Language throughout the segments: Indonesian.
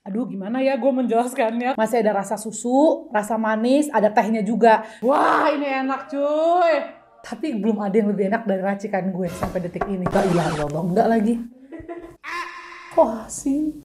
Aduh gimana ya gue menjelaskannya. Masih ada rasa susu, rasa manis, ada tehnya juga. Wah ini enak cuy. Tapi belum ada yang lebih enak dari racikan gue sampai detik ini. La ilaha illallah, enggak lagi. Wah sih.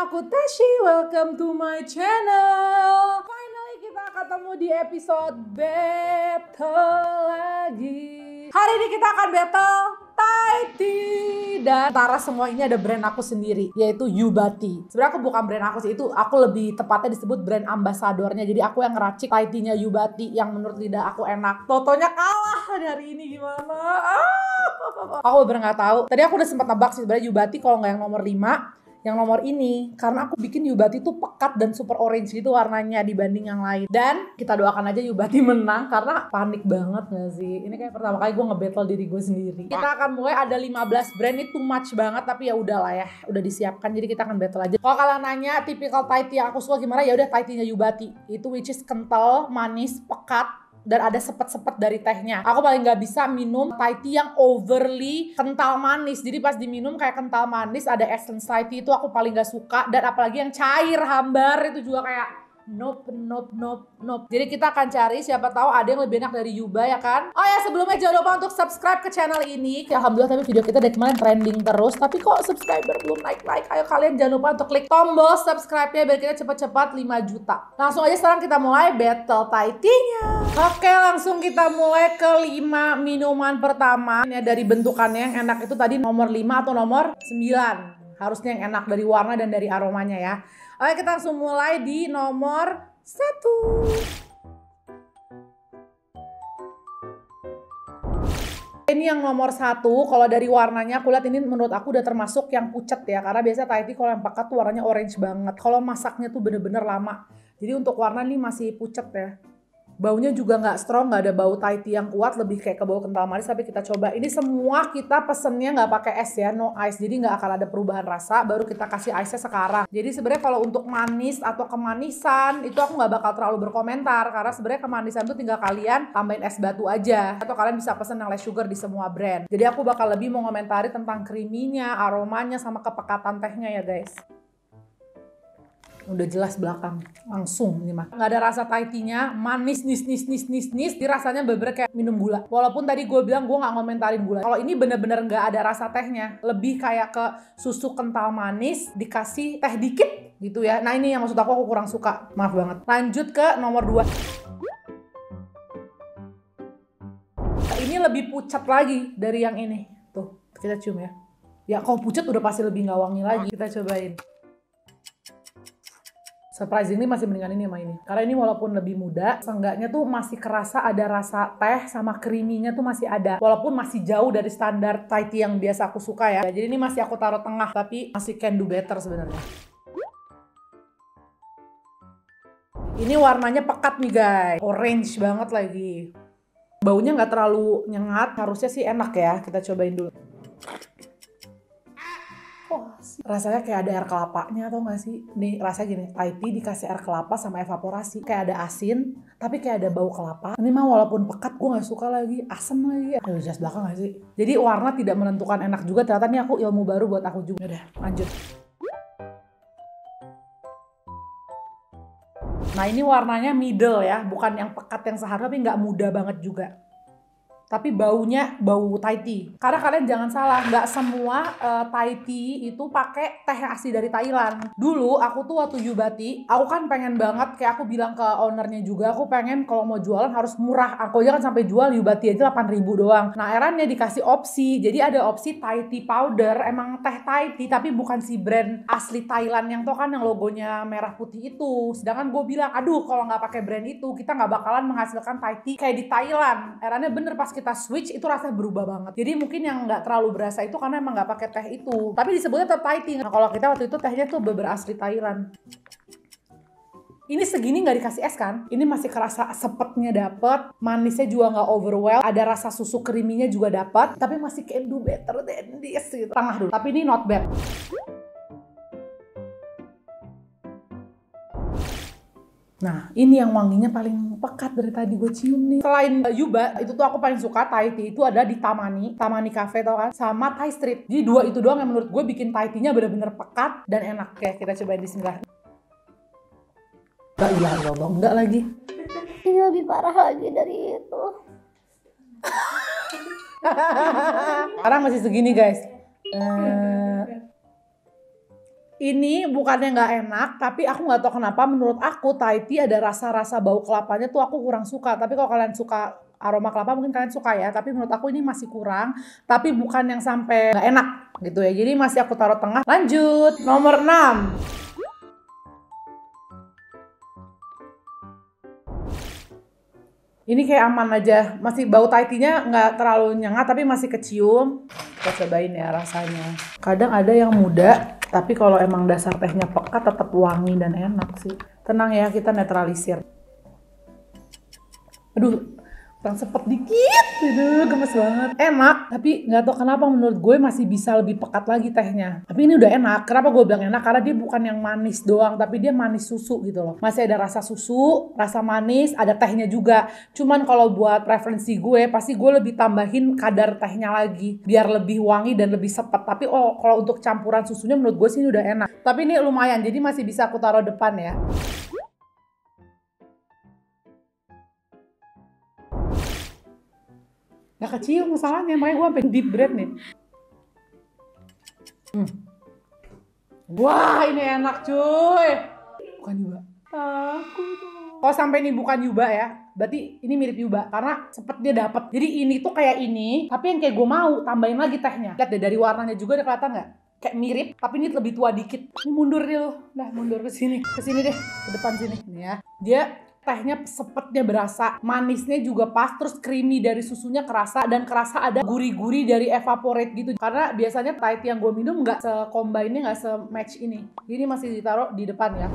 Aku Tashi, welcome to my channel. Finally kita ketemu di episode battle lagi. Hari ini kita akan battle Thai tea. Dan antara semua ini ada brand aku sendiri, yaitu Yubati. Sebenarnya aku bukan brand aku sih, itu aku lebih tepatnya disebut brand ambasadornya. Jadi aku yang ngeracik Thai tea-nya Yubati yang menurut lidah aku enak. Totonya kalah hari ini gimana? Aku bener nggak tahu. Tadi aku udah sempat nebak sih sebenarnya Yubati kalau nggak yang nomor 5. Yang nomor ini, karena aku bikin Yubati tuh pekat dan super orange gitu warnanya dibanding yang lain. Dan kita doakan aja Yubati menang karena panik banget gak sih? Ini kayak pertama kali gue nge-battle diri gue sendiri. Kita akan mulai, ada 15 brand, itu too much banget, tapi ya udahlah ya, udah disiapkan, jadi kita akan battle aja. Kalau kalian nanya tipikal Thai tea yang aku suka gimana, ya udah Thai tea-nya Yubati. Itu which is kental, manis, pekat, dan ada sepet-sepet dari tehnya. Aku paling gak bisa minum Thai tea yang overly kental manis. Jadi pas diminum kayak kental manis, ada essence Thai tea, itu aku paling gak suka. Dan apalagi yang cair, hambar, itu juga kayak nope. Jadi kita akan cari, siapa tahu ada yang lebih enak dari Yuba ya kan. Oh ya, sebelumnya jangan lupa untuk subscribe ke channel ini. Alhamdulillah tapi video kita dari kemarin trending terus, tapi kok subscriber belum naik. Ayo kalian jangan lupa untuk klik tombol subscribe-nya biar kita cepat-cepat 5 juta. Langsung aja sekarang kita mulai battle Thai tea-nya. Oke, langsung kita mulai ke 5 minuman pertama. Ini dari bentukannya yang enak itu tadi nomor 5 atau nomor 9. Harusnya yang enak dari warna dan dari aromanya ya. Oke, kita langsung mulai di nomor 1. Ini yang nomor 1, kalau dari warnanya aku lihat ini menurut aku udah termasuk yang pucat ya. Karena biasanya Thai tea kalau yang pekat tuh warnanya orange banget. Kalau masaknya tuh bener-bener lama. Jadi untuk warna ini masih pucat ya. Baunya juga nggak strong, nggak ada bau Thai tea yang kuat, lebih kayak ke bau kental manis. Tapi kita coba, ini semua kita pesennya nggak pakai es ya, no ice, jadi nggak akan ada perubahan rasa. Baru kita kasih ice-nya sekarang. Jadi sebenarnya kalau untuk manis atau kemanisan itu aku nggak bakal terlalu berkomentar, karena sebenarnya kemanisan tuh tinggal kalian tambahin es batu aja, atau kalian bisa pesen yang less sugar di semua brand. Jadi aku bakal lebih mau komentari tentang creamy-nya, aromanya, sama kepekatan tehnya ya guys. Udah jelas belakang, langsung ini mah. Nggak ada rasa Thai tea-nya, manis, nis. Jadi rasanya bener-bener kayak minum gula. Walaupun tadi gue bilang gue nggak ngomentarin gula. Kalau ini bener-bener nggak ada rasa tehnya. Lebih kayak ke susu kental manis, dikasih teh dikit gitu ya. Nah ini yang maksud aku kurang suka, maaf banget. Lanjut ke nomor 2. Ini lebih pucat lagi dari yang ini. Tuh, kita cium ya. Ya kalau pucat udah pasti lebih nggak wangi lagi. Kita cobain. Surprisingly masih mendingan ini sama ini. Karena ini walaupun lebih muda, seenggaknya tuh masih kerasa ada rasa teh sama creamy-nya tuh masih ada. Walaupun masih jauh dari standar Thai tea yang biasa aku suka ya. Jadi ini masih aku taruh tengah, tapi masih can do better sebenarnya. Ini warnanya pekat nih guys. Orange banget lagi. Baunya nggak terlalu nyengat, harusnya sih enak ya. Kita cobain dulu. Rasanya kayak ada air kelapanya atau nggak sih? Nih rasanya gini, Thai tea dikasih air kelapa sama evaporasi. Kayak ada asin, tapi kayak ada bau kelapa. Ini mah walaupun pekat gue nggak suka lagi, asem lagi. Aduh jelas belakang nggak sih? Jadi warna tidak menentukan enak juga. Ternyata nih aku ilmu baru buat aku juga. Udah lanjut. Nah ini warnanya middle ya, bukan yang pekat yang seharusnya tapi nggak muda banget juga. Tapi baunya bau Thai tea. Karena kalian jangan salah, nggak semua Thai tea itu pakai teh asli dari Thailand. Dulu aku tuh waktu Yubati, aku kan pengen banget, kayak aku bilang ke ownernya juga, aku pengen kalau mau jualan harus murah. Aku aja kan sampai jual Yubati aja 8.000 doang. Nah akhirnya dikasih opsi, jadi ada opsi Thai tea powder, emang teh Thai tea tapi bukan si brand asli Thailand yang tuh kan yang logonya merah putih itu. Sedangkan gue bilang, aduh kalau nggak pakai brand itu kita nggak bakalan menghasilkan Thai tea kayak di Thailand. Akhirnya bener pas kita switch itu rasanya berubah banget. Jadi mungkin yang nggak terlalu berasa itu karena emang nggak pakai teh itu. Tapi disebutnya tetap Thai tea. Nah kalau kita waktu itu tehnya tuh bener asli Thailand. Ini segini nggak dikasih es kan? Ini masih kerasa sepetnya dapet, manisnya juga nggak overwhelm, ada rasa susu creamy-nya juga dapet, tapi masih can do better than this gitu. Tengah dulu. Tapi ini not bad. Nah, ini yang wanginya paling pekat dari tadi gue cium nih. Selain Yuba, itu tuh aku paling suka Thai tea itu ada di Tamani Cafe tau kan? Sama Thai Street. Jadi dua itu doang yang menurut gue bikin Thai tea-nya bener-bener pekat dan enak. Oke, kita cobain bismillah. Gak ilah Allah, enggak lagi. Ini lebih parah lagi dari itu. Sekarang masih segini guys. Ini bukannya nggak enak, tapi aku nggak tahu kenapa menurut aku Thai tea ada rasa-rasa bau kelapanya tuh aku kurang suka. Tapi kalau kalian suka aroma kelapa mungkin kalian suka ya. Tapi menurut aku ini masih kurang. Tapi bukan yang sampai nggak enak gitu ya. Jadi masih aku taruh tengah. Lanjut, nomor 6. Ini kayak aman aja, masih bau Thai tea-nya nggak terlalu nyengat tapi masih kecium. Kita cobain ya rasanya. Kadang ada yang muda, tapi kalau emang dasar tehnya pekat tetap wangi dan enak sih. Tenang ya, kita netralisir. Aduh, kurang sepet dikit. Aduh, gemes banget. Enak, tapi nggak tahu kenapa menurut gue masih bisa lebih pekat lagi tehnya. Tapi ini udah enak. Kenapa gue bilang enak? Karena dia bukan yang manis doang, tapi dia manis susu gitu loh. Masih ada rasa susu, rasa manis, ada tehnya juga. Cuman kalau buat preferensi gue, pasti gue lebih tambahin kadar tehnya lagi. Biar lebih wangi dan lebih sepet. Tapi kalau untuk campuran susunya menurut gue sih ini udah enak. Tapi ini lumayan, jadi masih bisa aku taruh depan ya. Gak kecium masalahnya, makanya gue sampai deep breath nih. Wah, ini enak cuy. Bukan Yuba. Kalau sampai ini bukan Yuba ya, berarti ini mirip Yuba karena cepet dia dapet. Jadi ini tuh kayak ini, tapi yang kayak gue mau tambahin lagi tehnya. Lihat deh dari warnanya juga udah kelihatan nggak? Kayak mirip, tapi ini lebih tua dikit. Ini mundur deh lo, nah mundur ke sini deh, ke depan sini. Nih ya, dia tehnya sepetnya berasa, manisnya juga pas, terus creamy dari susunya kerasa, dan kerasa ada gurih-gurih dari evaporate gitu. Karena biasanya Thai tea yang gue minum nggak se-combine-nya, nggak se-match ini. Jadi masih ditaruh di depan ya.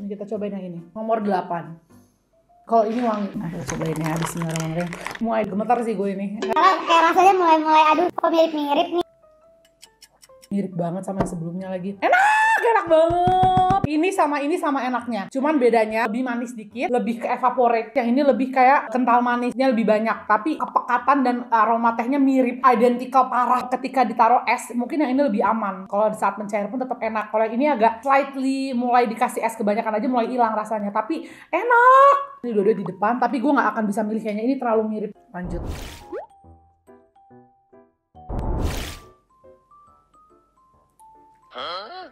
Ini kita cobain yang ini, nomor 8. Kalau ini wangi, nah kita cobain ya, bismillahirrahmanirrahim. Mulai gemetar sih gue ini. Kayak rasanya mulai aduh kok mirip-mirip nih. Mirip banget sama yang sebelumnya lagi. Enak banget. Ini sama enaknya. Cuman bedanya lebih manis dikit, lebih ke evaporate. Yang ini lebih kayak kental manisnya lebih banyak. Tapi kepekatan dan aroma tehnya mirip, identical parah ketika ditaruh es. Mungkin yang ini lebih aman. Kalau di saat mencair pun tetap enak. Kalau ini agak slightly mulai dikasih es kebanyakan aja mulai hilang rasanya. Tapi enak. Ini dua-dua di depan, tapi gue nggak akan bisa milih kayaknya ini terlalu mirip. Lanjut.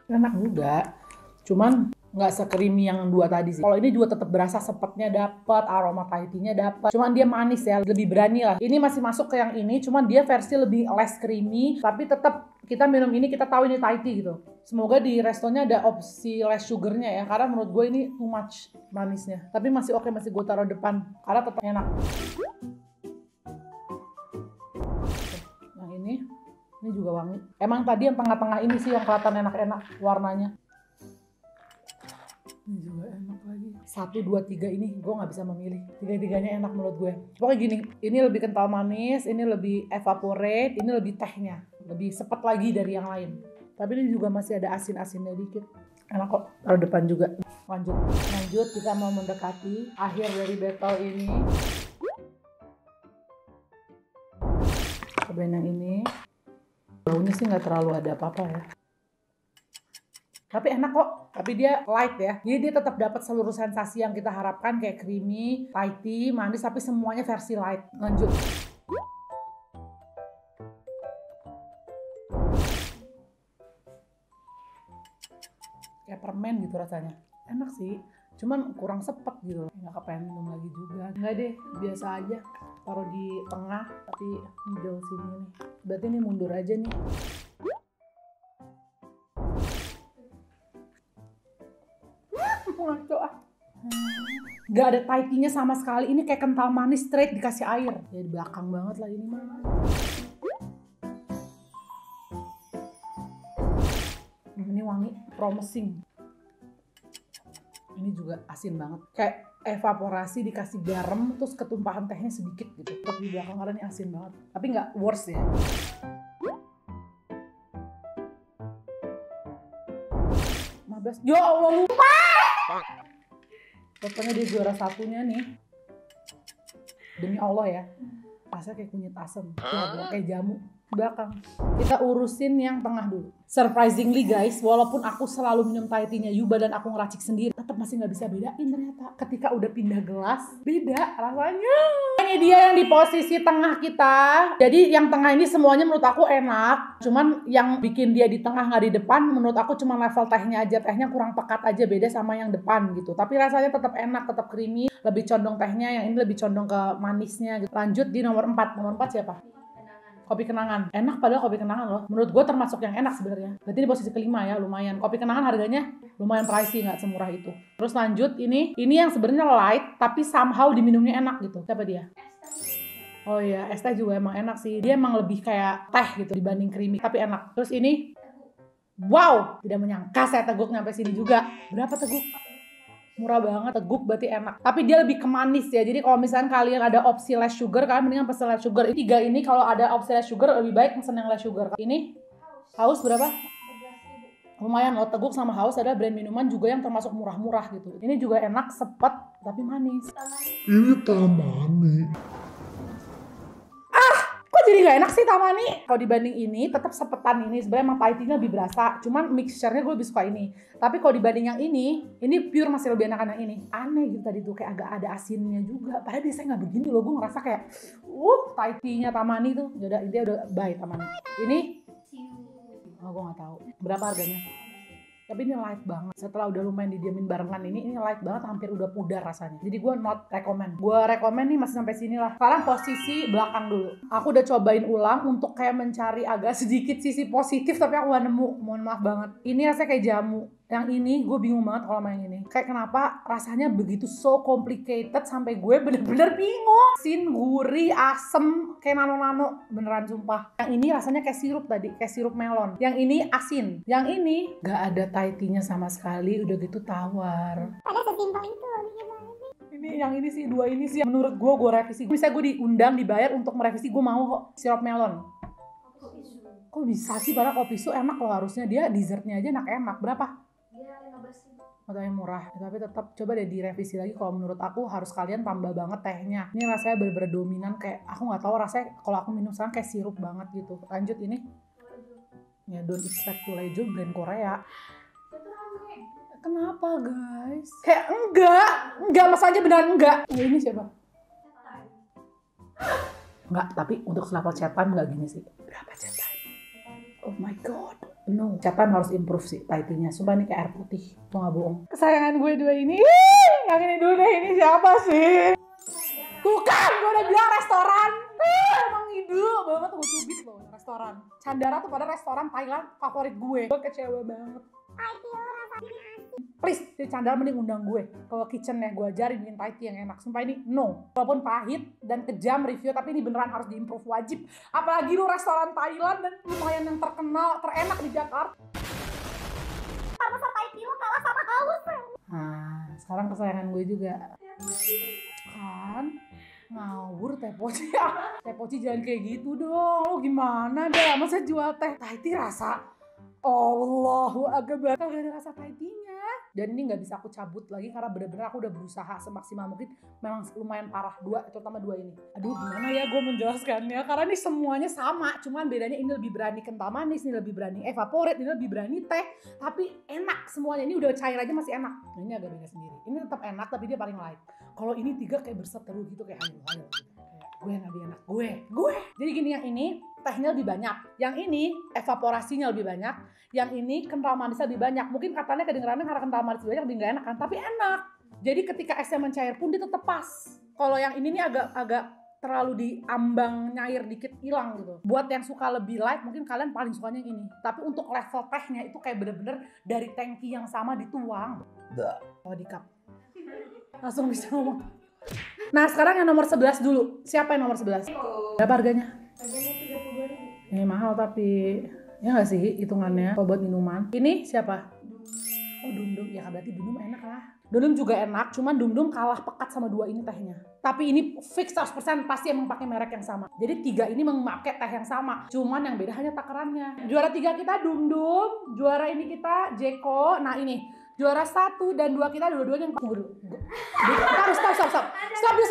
Enak juga, cuman nggak se-creamy yang dua tadi sih. Kalau ini juga tetap berasa sepetnya dapet, aroma Thai tea-nya dapet. Cuman dia manis ya, lebih berani lah. Ini masih masuk ke yang ini, cuman dia versi lebih less creamy, tapi tetap kita minum ini kita tahu ini Thai tea gitu. Semoga di restonya ada opsi less sugarnya ya, karena menurut gue ini too much manisnya. Tapi masih oke, masih gue taruh depan, karena tetap enak. Yang ini juga wangi. Emang tadi yang tengah-tengah ini sih yang kelihatan enak-enak warnanya. Ini juga enak lagi. 1, 2, 3 ini gue nggak bisa memilih. Tiga-tiganya enak menurut gue. Pokoknya gini, ini lebih kental manis, ini lebih evaporate, ini lebih tehnya. Lebih sepet lagi dari yang lain. Tapi ini juga masih ada asin-asinnya dikit. Enak kok. Taruh depan juga. Lanjut kita mau mendekati akhir dari battle ini. Cobain yang ini. Baunya sih nggak terlalu ada apa-apa ya. Tapi enak kok. Tapi dia light ya. Jadi dia tetap dapat seluruh sensasi yang kita harapkan kayak creamy, Thai tea, manis, tapi semuanya versi light. Lanjut. Kayak permen gitu rasanya. Enak sih. Cuman kurang sepet gitu. Nggak kepengen minum lagi juga. Nggak deh, biasa aja. Taruh di tengah, tapi middle sini nih. Berarti ini mundur aja nih. Gak ada Thai tea-nya sama sekali. Ini kayak kental manis straight dikasih air. Ya di belakang banget lah ini mah. Ini wangi, promising. Ini juga asin banget. Kayak evaporasi dikasih garam terus ketumpahan tehnya sedikit gitu. Tetap di belakang karena ini asin banget. Tapi nggak worse ya. 15. Ya Allah lupa. Pokoknya dia juara satunya nih. Demi Allah ya. Rasanya kayak kunyit asem. Kayak jamu. Belakang. Kita urusin yang tengah dulu. Surprisingly guys, walaupun aku selalu minum Thai tea-nya Yuba dan aku ngeracik sendiri, tetap masih nggak bisa bedain ternyata. Ketika udah pindah gelas, beda rasanya. Ini dia yang di posisi tengah kita. Jadi yang tengah ini semuanya menurut aku enak. Cuman yang bikin dia di tengah nggak di depan, menurut aku cuma level tehnya aja. Tehnya kurang pekat aja, beda sama yang depan gitu. Tapi rasanya tetap enak, tetap creamy. Lebih condong tehnya, yang ini lebih condong ke manisnya gitu. Lanjut di nomor 4. Nomor 4 siapa? Kopi Kenangan. Enak padahal Kopi Kenangan loh. Menurut gue termasuk yang enak sebenarnya. Berarti di posisi kelima ya, lumayan. Kopi Kenangan harganya lumayan pricey, nggak semurah itu. Terus lanjut ini yang sebenarnya light tapi somehow diminumnya enak gitu. Siapa dia? Oh iya, es teh juga emang enak sih. Dia emang lebih kayak teh gitu dibanding creamy, tapi enak. Terus ini, wow, tidak menyangka saya teguk nyampe sini juga. Berapa teguk? Murah banget, teguk berarti enak. Tapi dia lebih ke manis ya. Jadi kalau misalnya kalian ada opsi less sugar, kalian mendingan pesen less sugar. Ini 3 ini kalau ada opsi less sugar lebih baik pesen yang less sugar. Ini haus berapa? Lumayan loh, teguk sama haus adalah brand minuman juga yang termasuk murah-murah gitu. Ini juga enak, sepet, tapi manis. Ini Tamani. Jadi gak enak sih Tamani. Kalau dibanding ini tetap sepetan ini. Sebenarnya emang Thai tea-nya lebih berasa. Cuman mixture-nya gue lebih suka ini. Tapi kalau dibanding yang ini pure masih lebih enakan yang ini. Aneh gitu tadi tuh, kayak agak ada asinnya juga. Padahal biasanya gak begini loh. Gue ngerasa kayak Thai tea-nya Tamani tuh. Yaudah, intinya udah bye Tamani. Ini gue gak tahu. Berapa harganya? Tapi ini light banget. Setelah udah lumayan didiamin barengan ini light banget, hampir udah pudar rasanya. Jadi gue not recommend. Gue recommend nih masih sampai sini lah. Sekarang posisi belakang dulu. Aku udah cobain ulang untuk kayak mencari agak sedikit sisi positif, tapi aku gak nemu. Mohon maaf banget. Ini rasanya kayak jamu. Yang ini gue bingung banget kalau main ini. Kayak kenapa rasanya begitu so complicated sampai gue bener-bener bingung. Asin, gurih, asem, kayak nano-nano. Beneran sumpah. Yang ini rasanya kayak sirup tadi, kayak sirup melon. Yang ini asin. Yang ini gak ada Thai tea-nya sama sekali, udah gitu tawar. Pada sesimpel itu. Ini yang ini sih, 2 ini sih yang menurut gue revisi. Misalnya gue diundang, dibayar untuk merevisi, gue mau kok sirup melon. Kok bisa sih, padahal kopi su enak loh harusnya. Dia dessertnya aja enak-enak. Berapa? Matanya murah, tapi tetap coba deh direvisi lagi. Kalau menurut aku harus kalian tambah banget tehnya. Ini rasanya bener-bener dominan, kayak aku nggak tahu rasanya kalau aku minum sekarang kayak sirup banget gitu. Lanjut ini, ya don't expect to lejo, brand Korea. Kenapa guys? Kayak enggak masalahnya beneran enggak. Ini siapa? Enggak, tapi untuk level cetan enggak gini sih. Berapa cetan? Oh my god. No, cetan harus improve sih Thai tea-nya. Sumpah ini kayak air putih. Tuh gak bohong. Kesayangan gue 2 ini. Yang ini dulu deh, ini siapa sih? Tuh kan, gue udah bilang restoran. Emang hidup banget, gue cubit loh restoran. Chandara tuh pada restoran Thailand favorit gue. Gue kecewa banget. Please, si Chandra mending undang gue ke kitchen-nya, gue ajarin bikin Thai tea yang enak. Sumpah ini no. Walaupun pahit dan kejam review, tapi ini beneran harus diimprove, wajib. Apalagi lu restoran Thailand dan lumayan yang terkenal, terenak di Jakarta. Masa Thai tea lo kalah sama haus. Nah, sekarang kesayangan gue juga. Kan? Ngawur Teh Poci. Teh Poci jangan kayak gitu dong. Lo gimana dah? Masa jual teh Thai tea rasa Allahu Akbar, gak ada rasa Thai tea-nya. Dan ini gak bisa aku cabut lagi karena bener-bener aku udah berusaha semaksimal mungkin. Memang lumayan parah, terutama 2 ini. Aduh gimana ya gue menjelaskannya, karena ini semuanya sama, cuman bedanya ini lebih berani kental manis, ini lebih berani evaporate, ini lebih berani teh. Tapi enak semuanya, ini udah cair aja masih enak. Nah, ini agak beda sendiri, ini tetap enak tapi dia paling light. Kalau ini 3 kayak berseteru gitu, kayak ayo gitu. Gue yang lebih enak, gue. Jadi gini, yang ini tehnya lebih banyak, yang ini evaporasinya lebih banyak, yang ini kental manisnya lebih banyak. Mungkin katanya kedengerannya karena kental manis lebih banyak lebih gak enak kan, tapi enak. Jadi ketika esnya mencair pun dia tetap pas. Kalau yang ini nih agak terlalu diambang nyair dikit hilang gitu. Buat yang suka lebih light mungkin kalian paling sukanya yang ini. Tapi untuk level tehnya itu kayak bener-bener dari tangki yang sama dituang. Oh di cup. Langsung bisa ngomong. Nah sekarang yang nomor 11 dulu. Siapa yang nomor 11? Berapa harganya? Harganya 32.000. Ini mahal tapi ya nggak sih hitungannya kalau buat minuman. Ini siapa? Oh Dundung. Ya berarti Dundung enak lah. Dumdum juga enak, cuman Dumdum kalah pekat sama 2 ini tehnya. Tapi ini fix 100% pasti emang pakai merek yang sama. Jadi 3 ini memakai teh yang sama, cuman yang beda hanya takarannya. Juara 3 kita Dumdum, juara ini kita Jeko. Nah ini juara 1 dan 2 kita dua-duanya yang tunggu dulu. Kita harus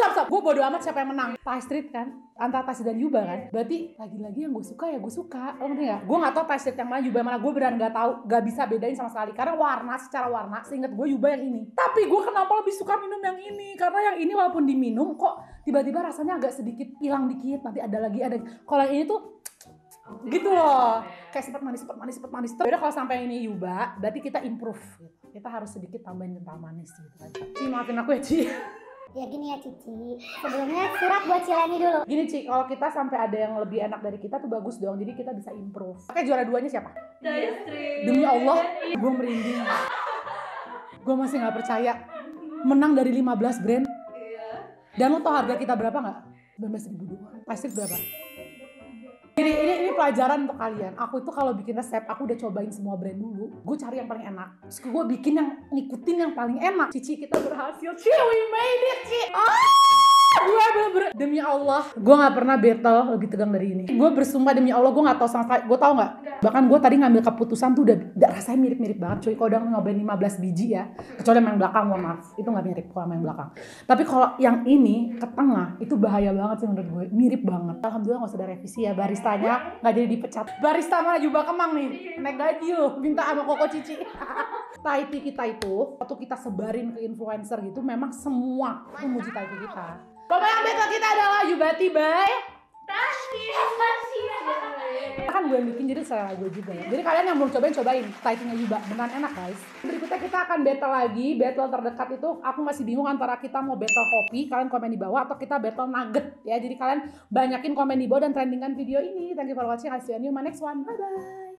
stop. Gue bodo amat siapa yang menang. Thai Street kan, antara Thai Street dan Yuba kan. Berarti lagi-lagi yang gue suka ya gue suka. Lo ngerti gak? Gue gak tau Thai Street yang mana, Yuba yang mana. Gue beneran gak tahu, gak bisa bedain sama sekali. Karena secara warna, seinget gue Yuba yang ini. Tapi gue kenapa lebih suka minum yang ini? Karena yang ini walaupun diminum kok tiba-tiba rasanya agak sedikit hilang dikit. Nanti ada lagi. Kalau yang ini tuh gitu loh, kayak sempat manis. Beda kalau sampai ini Yuba, berarti kita improve gitu. Kita harus sedikit tambahin kental manis gitu kan. Ci, maafin aku ya Ci. Ya gini ya Cici, sebelumnya surat buat Cileni dulu. Gini Ci, kalau kita sampai ada yang lebih enak dari kita tuh bagus dong, jadi kita bisa improve. Oke, juara 2-nya siapa? Demi Allah, gue merinding. Gue masih gak percaya. Menang dari 15 brand. Dan lo tau harga kita berapa gak? 19.000 doang. Plastik berapa? Ini pelajaran untuk kalian. Aku itu kalau bikin resep, aku udah cobain semua brand dulu. Gue cari yang paling enak. Terus gue bikin yang ngikutin yang paling enak. Cici, kita berhasil. Ci, we made it, Ci. Gue bener-bener demi Allah, gue gak pernah battle lebih tegang dari ini. Gue bersumpah demi Allah, gue gak tahu sama sekali. Gue tau gak? Bahkan gue tadi ngambil keputusan tuh udah rasanya mirip-mirip banget cuy. Kalau udah nyobain 15 biji ya, kecuali yang belakang, mohon maaf, itu gak mirip kalau yang belakang. Tapi kalau yang ini ke tengah, itu bahaya banget sih menurut gue. Mirip banget. Alhamdulillah gak usah ada revisi ya, baristanya gak jadi dipecat. Barista mah Juba Kemang nih, naik gaji loh, minta sama Koko Cici. Thai tea kita itu, waktu kita sebarin ke influencer gitu, memang semua itu muji Thai tea kita. Pokoknya battle kita adalah Yubati by kan gue yang bikin, jadi selera gue juga ya. Jadi kalian yang belum cobain Thai tea-nya Yuba, beneran enak guys. Berikutnya kita akan battle lagi. Battle terdekat itu aku masih bingung antara kita mau battle kopi, kalian komen di bawah, atau kita battle nugget ya. Jadi kalian banyakin komen di bawah dan trendingkan video ini. Thank you for watching. I'll see you in my next one. Bye bye.